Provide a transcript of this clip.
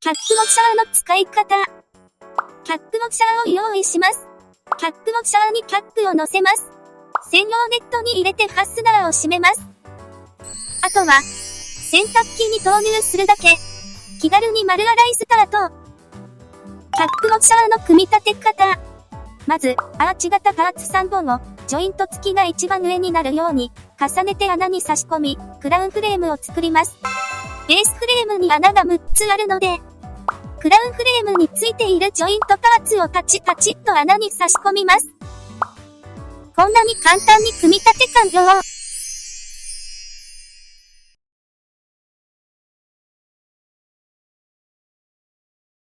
キャップボクサーの使い方。キャップボクサーを用意します。キャップボクサーにキャップを乗せます。専用ネットに入れてファスナーを閉めます。あとは、洗濯機に投入するだけ。気軽に丸洗いスタート。キャップボクサーの組み立て方。まず、アーチ型パーツ3本を、ジョイント付きが一番上になるように、重ねて穴に差し込み、クラウンフレームを作ります。ベースフレームに穴が6つあるので、クラウンフレームについているジョイントパーツをパチパチっと穴に差し込みます。こんなに簡単に組み立て完了。